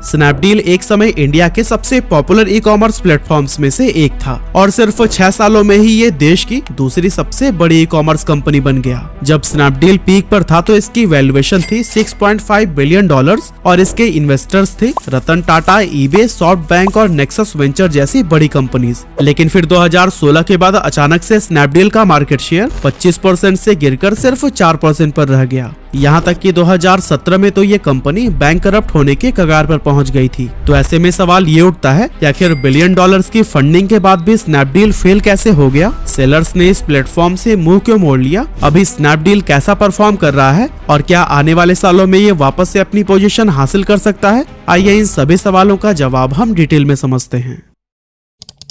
Snapdeal एक समय India के सबसे पॉपुलर ई कॉमर्स प्लेटफॉर्म्स में से एक था और सिर्फ 6 सालों में ही ये देश की दूसरी सबसे बड़ी ई कॉमर्स कंपनी बन गया। जब स्नैपडील पीक पर था तो इसकी वैल्यूएशन थी $6.5 बिलियन और इसके इन्वेस्टर्स थे रतन टाटा, ईबे, सॉफ्टबैंक और नेक्सस वेंचर जैसी बड़ी कंपनीज। लेकिन फिर 2016 के बाद अचानक से स्नैपडील का मार्केट शेयर 25% से गिरकर सिर्फ 4% पर रह गया। यहाँ तक कि 2017 में तो ये कंपनी बैंकरप्ट होने के कगार पर पहुँच गई थी। तो ऐसे में सवाल ये उठता है कि आखिर $बिलियन की फंडिंग के बाद भी स्नैपडील फेल कैसे हो गया? सेलर्स ने इस प्लेटफॉर्म से मुंह क्यों मोड़ लिया? अभी स्नैपडील कैसा परफॉर्म कर रहा है और क्या आने वाले सालों में ये वापस से अपनी पोजीशन हासिल कर सकता है? आइए इन सभी सवालों का जवाब हम डिटेल में समझते हैं।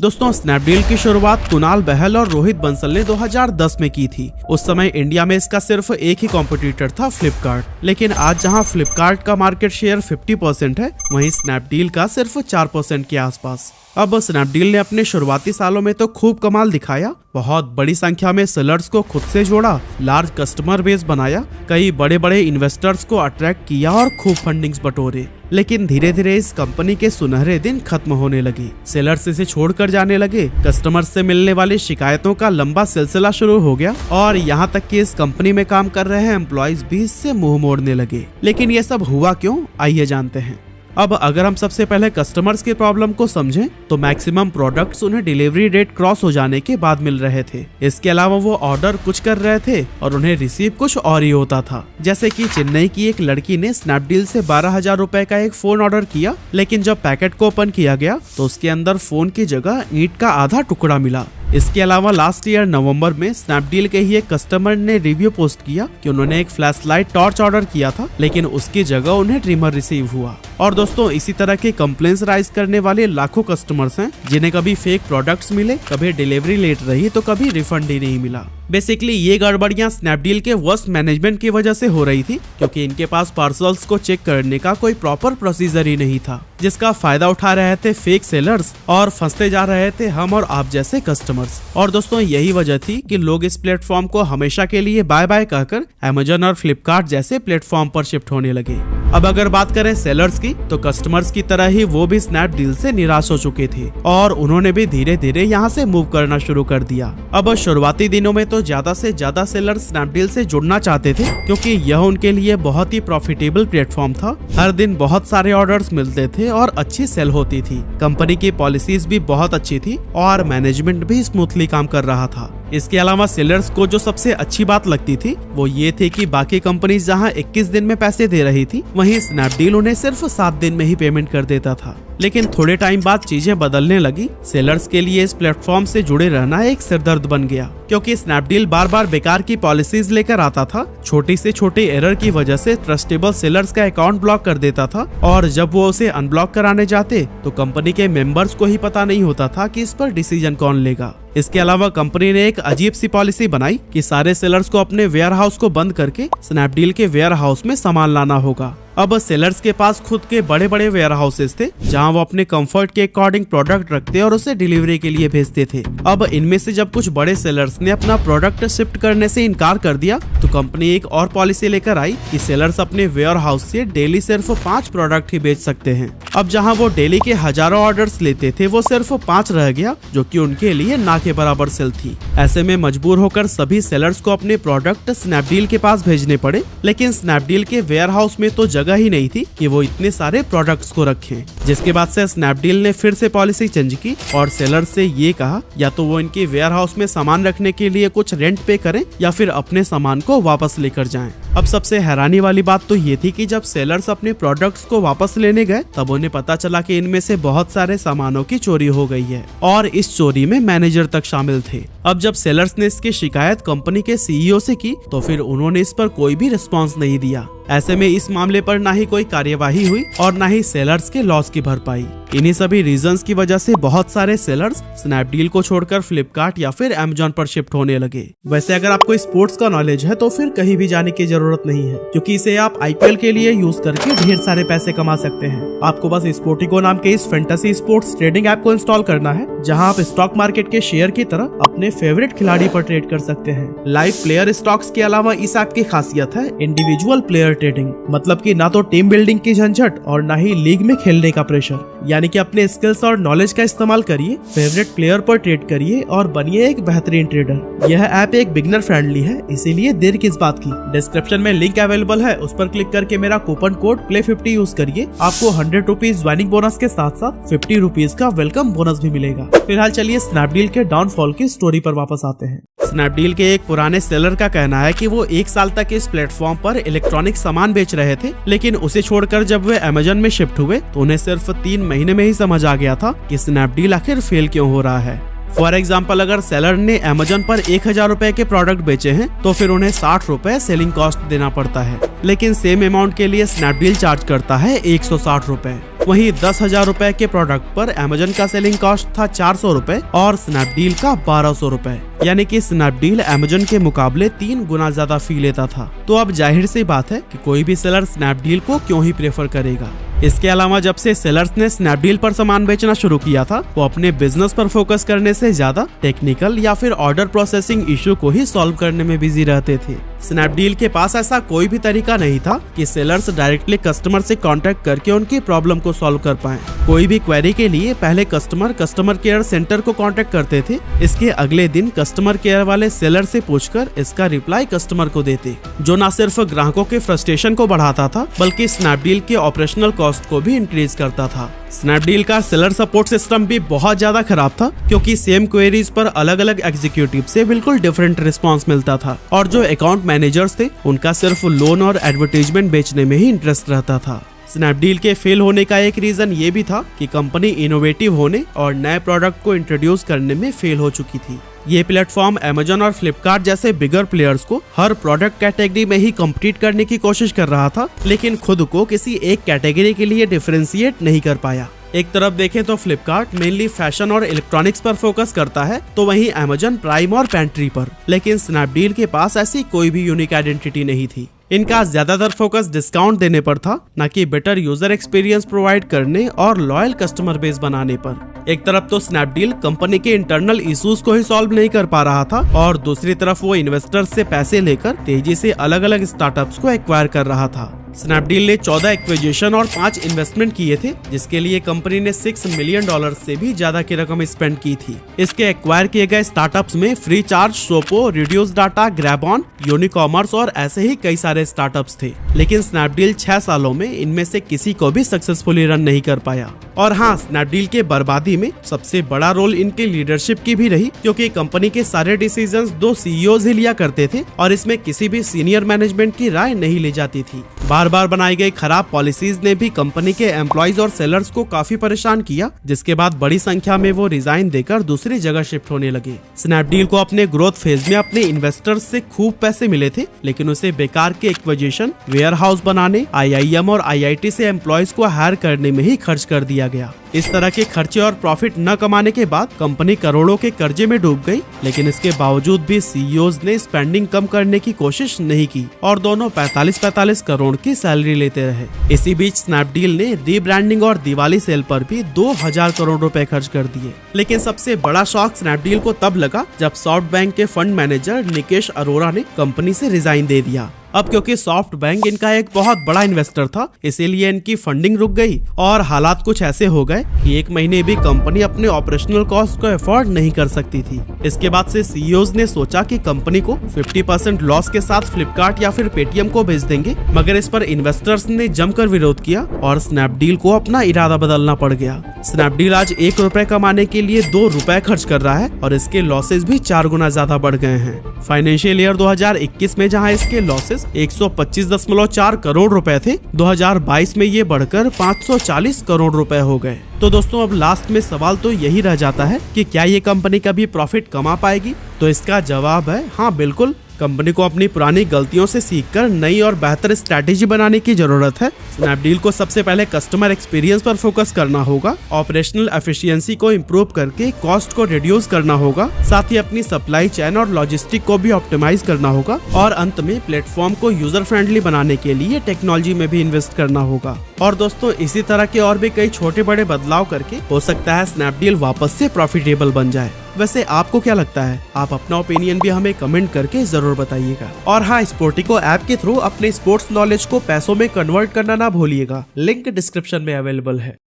दोस्तों, स्नैपडील की शुरुआत कुणाल बहल और रोहित बंसल ने 2010 में की थी। उस समय इंडिया में इसका सिर्फ एक ही कॉम्पिटिटर था, फ्लिपकार्ट। लेकिन आज जहां फ्लिपकार्ट का मार्केट शेयर 50% है, वहीं स्नैपडील का सिर्फ 4% के आसपास। अब स्नैपडील ने अपने शुरुआती सालों में तो खूब कमाल दिखाया, बहुत बड़ी संख्या में सेलर्स को खुद से जोड़ा, लार्ज कस्टमर बेस बनाया, कई बड़े बड़े इन्वेस्टर्स को अट्रैक्ट किया और खूब फंडिंग्स बटोरे। लेकिन धीरे धीरे इस कंपनी के सुनहरे दिन खत्म होने लगे। सेलर्स इसे छोड़कर जाने लगे, कस्टमर से मिलने वाली शिकायतों का लंबा सिलसिला शुरू हो गया और यहाँ तक कि इस कंपनी में काम कर रहे एम्प्लॉइज भी इससे मुंह मोड़ने लगे। लेकिन ये सब हुआ क्यों? आइए जानते हैं। अब अगर हम सबसे पहले कस्टमर्स की प्रॉब्लम को समझें तो मैक्सिमम प्रोडक्ट्स उन्हें डिलीवरी डेट क्रॉस हो जाने के बाद मिल रहे थे। इसके अलावा वो ऑर्डर कुछ कर रहे थे और उन्हें रिसीव कुछ और ही होता था। जैसे कि चेन्नई की एक लड़की ने स्नैपडील से 12,000 रुपए का एक फोन ऑर्डर किया, लेकिन जब पैकेट को ओपन किया गया तो उसके अंदर फोन की जगह ईंट का आधा टुकड़ा मिला। इसके अलावा लास्ट ईयर नवंबर में स्नैपडील के ही एक कस्टमर ने रिव्यू पोस्ट किया कि उन्होंने एक फ्लैश लाइट टॉर्च ऑर्डर किया था, लेकिन उसकी जगह उन्हें ट्रिमर रिसीव हुआ। और दोस्तों, इसी तरह के कंप्लेंट्स राइज करने वाले लाखों कस्टमर्स हैं जिन्हें कभी फेक प्रोडक्ट्स मिले, कभी डिलीवरी लेट रही तो कभी रिफंड ही नहीं मिला। बेसिकली ये गड़बड़ियां स्नैपडील के वर्स्ट मैनेजमेंट की वजह से हो रही थी, क्योंकि इनके पास पार्सल्स को चेक करने का कोई प्रॉपर प्रोसीजर ही नहीं था, जिसका फायदा उठा रहे थे फेक सेलर्स और फंसते जा रहे थे हम और आप जैसे कस्टमर्स। और दोस्तों, यही वजह थी कि लोग इस प्लेटफॉर्म को हमेशा के लिए बाय बाय कहकर अमेजन और फ्लिपकार्ट जैसे प्लेटफॉर्म पर शिफ्ट होने लगे। अब अगर बात करें सेलर्स की, तो कस्टमर्स की तरह ही वो भी स्नैपडील से निराश हो चुके थे और उन्होंने भी धीरे धीरे यहाँ से मूव करना शुरू कर दिया। अब शुरुआती दिनों में तो ज्यादा से ज्यादा सेलर्स स्नैपडील से जुड़ना चाहते थे, क्योंकि यह उनके लिए बहुत ही प्रॉफिटेबल प्लेटफॉर्म था। हर दिन बहुत सारे ऑर्डर्स मिलते थे और अच्छी सेल होती थी। कंपनी की पॉलिसीज भी बहुत अच्छी थी और मैनेजमेंट भी स्मूथली काम कर रहा था। इसके अलावा सेलर्स को जो सबसे अच्छी बात लगती थी वो ये थी कि बाकी कंपनीज जहां 21 दिन में पैसे दे रही थी, वहीं स्नैपडील उन्हें सिर्फ 7 दिन में ही पेमेंट कर देता था। लेकिन थोड़े टाइम बाद चीजें बदलने लगी। सेलर्स के लिए इस प्लेटफॉर्म से जुड़े रहना एक सिरदर्द बन गया, क्योंकि स्नैपडील बार बार बेकार की पॉलिसीज लेकर आता था। छोटी से छोटी एरर की वजह से ट्रस्टेबल सेलर्स का अकाउंट ब्लॉक कर देता था और जब वो उसे अनब्लॉक कराने जाते तो कंपनी के मेंबर्स को ही पता नहीं होता था कि इस पर डिसीजन कौन लेगा। इसके अलावा कंपनी ने एक अजीब सी पॉलिसी बनाई कि सारे सेलर्स को अपने वेयर हाउस को बंद करके स्नैपडील के वेयर हाउस में सामान लाना होगा। अब सेलर्स के पास खुद के बड़े बड़े वेयर हाउसेस थे जहां वो अपने कंफर्ट के अकॉर्डिंग प्रोडक्ट रखते और उसे डिलीवरी के लिए भेजते थे। अब इनमें से जब कुछ बड़े सेलर्स ने अपना प्रोडक्ट शिफ्ट करने से इनकार कर दिया तो कंपनी एक और पॉलिसी लेकर आई कि सेलर्स अपने वेयर हाउस से डेली सिर्फ 5 प्रोडक्ट ही बेच सकते हैं। अब जहां वो डेली के हजारों ऑर्डर्स लेते थे, वो सिर्फ 5 रह गया, जो कि उनके लिए ना के बराबर सेल थी। ऐसे में मजबूर होकर सभी सेलर्स को अपने प्रोडक्ट स्नैपडील के पास भेजने पड़े, लेकिन स्नैपडील के वेयर हाउस में तो जगह ही नहीं थी कि वो इतने सारे प्रोडक्ट्स को रखें। जिसके बाद से स्नैपडील ने फिर से पॉलिसी चेंज की और सेलर से ये कहा या तो वो इनके वेयर हाउस में सामान रखने के लिए कुछ रेंट पे करें या फिर अपने सामान को वापस लेकर जाएं। अब सबसे हैरानी वाली बात तो ये थी कि जब सेलर्स अपने प्रोडक्ट्स को वापस लेने गए तब उन्हें पता चला कि इनमें से बहुत सारे सामानों की चोरी हो गई है और इस चोरी में मैनेजर तक शामिल थे। अब जब सेलर्स ने इसकी शिकायत कंपनी के सीईओ से की तो फिर उन्होंने इस पर कोई भी रिस्पॉन्स नहीं दिया। ऐसे में इस मामले पर ना ही कोई कार्यवाही हुई और ना ही सेलर्स के लॉस की भरपाई। इन्हीं सभी रीजंस की वजह से बहुत सारे सेलर्स स्नैपडील को छोड़कर फ्लिपकार्ट या फिर अमेजन पर शिफ्ट होने लगे। वैसे अगर आपको स्पोर्ट्स का नॉलेज है तो फिर कहीं भी जाने की जरूरत नहीं है, क्योंकि इसे आप आईपीएल के लिए यूज करके ढेर सारे पैसे कमा सकते हैं। आपको बस स्पोर्टिको नाम के इस फैंटेसी स्पोर्ट्स ट्रेडिंग ऐप को इंस्टॉल करना है। जहां आप स्टॉक मार्केट के शेयर की तरह अपने फेवरेट खिलाड़ी पर ट्रेड कर सकते हैं। लाइव प्लेयर स्टॉक्स के अलावा इस ऐप की खासियत है इंडिविजुअल प्लेयर ट्रेडिंग, मतलब कि ना तो टीम बिल्डिंग की झंझट और ना ही लीग में खेलने का प्रेशर। यानी कि अपने स्किल्स और नॉलेज का इस्तेमाल करिए, फेवरेट प्लेयर पर ट्रेड करिए और बनिए एक बेहतरीन ट्रेडर। यह ऐप एक बिगिनर फ्रेंडली है, इसीलिए देर किस बात की। डिस्क्रिप्शन में लिंक अवेलेबल है, उस पर क्लिक करके मेरा कूपन कोड PLAY50 यूज करिए। आपको 100 रुपीज ज्वाइनिंग बोनस के साथ साथ 50 रुपीज का वेलकम बोनस भी मिलेगा। फिलहाल चलिए स्नैपडील के डाउनफॉल की स्टोरी पर वापस आते हैं। स्नैपडील के एक पुराने सेलर का कहना है कि वो 1 साल तक इस प्लेटफॉर्म पर इलेक्ट्रॉनिक सामान बेच रहे थे, लेकिन उसे छोड़कर जब वे अमेज़न में शिफ्ट हुए तो उन्हें सिर्फ 3 महीने में ही समझ आ गया था कि स्नैपडील आखिर फेल क्यों हो रहा है। फॉर एग्जाम्पल, अगर सेलर ने अमेज़न पर 1000 रुपए के प्रोडक्ट बेचे हैं तो फिर उन्हें 60 रुपए सेलिंग कॉस्ट देना पड़ता है, लेकिन सेम अमाउंट के लिए स्नैपडील चार्ज करता है 160 रुपए। वहीं 10,000 रुपए के प्रोडक्ट पर अमेज़न का सेलिंग कॉस्ट था 400 रुपए और स्नैपडील का 1200 रुपए। यानी कि स्नैपडील अमेज़न के मुकाबले 3 गुना ज्यादा फी लेता था। तो अब जाहिर सी बात है कि कोई भी सेलर स्नैपडील को क्यों ही प्रेफर करेगा। इसके अलावा जब से सेलर्स ने स्नैपडील पर सामान बेचना शुरू किया था, वो अपने बिजनेस पर फोकस करने से ज्यादा टेक्निकल या फिर ऑर्डर प्रोसेसिंग इशू को ही सॉल्व करने में बिजी रहते थे। स्नैपडील के पास ऐसा कोई भी तरीका नहीं था कि सेलर्स डायरेक्टली कस्टमर से कांटेक्ट करके उनकी प्रॉब्लम को सॉल्व कर पाएं। कोई भी क्वेरी के लिए पहले कस्टमर केयर सेंटर को कांटेक्ट करते थे, इसके अगले दिन कस्टमर केयर वाले सेलर से पूछकर इसका रिप्लाई कस्टमर को देते, जो न सिर्फ ग्राहकों के फ्रस्ट्रेशन को बढ़ाता था बल्कि स्नैपडील के ऑपरेशनल कॉस्ट को भी इंक्रीज करता था। स्नैपडील का सेलर सपोर्ट सिस्टम भी बहुत ज्यादा खराब था, क्योंकि सेम क्वेरीज पर अलग अलग एग्जीक्यूटिव से बिल्कुल डिफरेंट रिस्पांस मिलता था और जो अकाउंट मैनेजर्स थे उनका सिर्फ लोन और एडवर्टाइजमेंट बेचने में ही इंटरेस्ट रहता था। स्नैपडील के फेल होने का एक रीजन ये भी था कि कंपनी इनोवेटिव होने और नए प्रोडक्ट को इंट्रोड्यूस करने में फेल हो चुकी थी। ये प्लेटफॉर्म अमेज़न और फ्लिपकार्ट जैसे बिगर प्लेयर्स को हर प्रोडक्ट कैटेगरी में ही कम्पीट करने की कोशिश कर रहा था, लेकिन खुद को किसी एक कैटेगरी के लिए डिफरेंशिएट नहीं कर पाया। एक तरफ देखें तो फ्लिपकार्ट मेनली फैशन और इलेक्ट्रॉनिक्स पर फोकस करता है, तो वहीं अमेज़न प्राइम और पेंट्री पर। लेकिन स्नैपडील के पास ऐसी कोई भी यूनिक आइडेंटिटी नहीं थी। इनका ज्यादातर फोकस डिस्काउंट देने पर था, न कि बेटर यूजर एक्सपीरियंस प्रोवाइड करने और लॉयल कस्टमर बेस बनाने पर। एक तरफ तो स्नैपडील कंपनी के इंटरनल इश्यूज को ही सॉल्व नहीं कर पा रहा था और दूसरी तरफ वो इन्वेस्टर्स से पैसे लेकर तेजी से अलग अलग स्टार्टअप्स को एक्वायर कर रहा था। स्नैपडील ने 14 एक्विजिशन और 5 इन्वेस्टमेंट किए थे, जिसके लिए कंपनी ने $6 मिलियन से भी ज्यादा की रकम स्पेंड की थी। इसके एक्वायर किए गए स्टार्टअप्स में फ्री चार्ज, सोपो, रिड्यूस डाटा, ग्रैबऑन, यूनिकॉमर्स और ऐसे ही कई सारे स्टार्टअप्स थे। लेकिन स्नैपडील 6 सालों में इनमें से किसी को भी सक्सेसफुली रन नहीं कर पाया। और हाँ, स्नैपडील के बर्बादी में सबसे बड़ा रोल इनके लीडरशिप की भी रही, क्योंकि कंपनी के सारे डिसीजंस 2 CEOs ही लिया करते थे और इसमें किसी भी सीनियर मैनेजमेंट की राय नहीं ली जाती थी। बार बार बनाई गई खराब पॉलिसीज ने भी कंपनी के एम्प्लॉइज और सेलर्स को काफी परेशान किया, जिसके बाद बड़ी संख्या में वो रिजाइन देकर दूसरी जगह शिफ्ट होने लगे। स्नैपडील को अपने ग्रोथ फेज में अपने इन्वेस्टर्स से खूब पैसे मिले थे, लेकिन उसे बेकार के एक्विजिशन, वेयर हाउस बनाने, IIM और IIT से एम्प्लॉइज को हायर करने में ही खर्च कर दिया गया। इस तरह के खर्चे और प्रॉफिट न कमाने के बाद कंपनी करोड़ों के कर्जे में डूब गई, लेकिन इसके बावजूद भी CEOs ने स्पेंडिंग कम करने की कोशिश नहीं की और दोनों 45-45 करोड़ की सैलरी लेते रहे। इसी बीच स्नैपडील ने रीब्रांडिंग और दिवाली सेल पर भी 2000 करोड़ रुपए खर्च कर दिए। लेकिन सबसे बड़ा शॉक स्नैपडील को तब लगा जब सॉफ्ट बैंक के फंड मैनेजर निकेश अरोरा ने कंपनी से रिजाइन दे दिया। अब क्योंकि सॉफ्ट बैंक इनका एक बहुत बड़ा इन्वेस्टर था, इसीलिए इनकी फंडिंग रुक गई और हालात कुछ ऐसे हो गए कि 1 महीने भी कंपनी अपने ऑपरेशनल कॉस्ट को अफोर्ड नहीं कर सकती थी। इसके बाद से CEOs ने सोचा कि कंपनी को 50% लॉस के साथ फ्लिपकार्ट या फिर पेटीएम को भेज देंगे, मगर इस पर इन्वेस्टर्स ने जमकर विरोध किया और स्नैपडील को अपना इरादा बदलना पड़ गया। स्नैपडील आज 1 रुपए कमाने के लिए 2 रुपए खर्च कर रहा है और इसके लॉसेस भी 4 गुना ज्यादा बढ़ गए हैं। फाइनेंशियल ईयर 2021 में जहां इसके लॉसेस 125.4 करोड़ रुपए थे, 2022 में ये बढ़कर 540 करोड़ रुपए हो गए। तो दोस्तों, अब लास्ट में सवाल तो यही रह जाता है कि क्या ये कंपनी कभी प्रॉफिट कमा पाएगी? तो इसका जवाब है हाँ, बिल्कुल कंपनी को अपनी पुरानी गलतियों से सीखकर नई और बेहतर स्ट्रैटेजी बनाने की जरूरत है। स्नैपडील को सबसे पहले कस्टमर एक्सपीरियंस पर फोकस करना होगा, ऑपरेशनल एफिशिएंसी को इम्प्रूव करके कॉस्ट को रिड्यूस करना होगा, साथ ही अपनी सप्लाई चेन और लॉजिस्टिक को भी ऑप्टिमाइज करना होगा और अंत में प्लेटफॉर्म को यूजर फ्रेंडली बनाने के लिए टेक्नोलॉजी में भी इन्वेस्ट करना होगा। और दोस्तों, इसी तरह के और भी कई छोटे बड़े बदलाव करके हो सकता है स्नैपडील वापस से प्रॉफिटेबल बन जाए। वैसे आपको क्या लगता है? आप अपना ओपिनियन भी हमें कमेंट करके जरूर बताइएगा। और हाँ, स्पोर्टिको ऐप के थ्रू अपने स्पोर्ट्स नॉलेज को पैसों में कन्वर्ट करना ना भूलिएगा। लिंक डिस्क्रिप्शन में अवेलेबल है।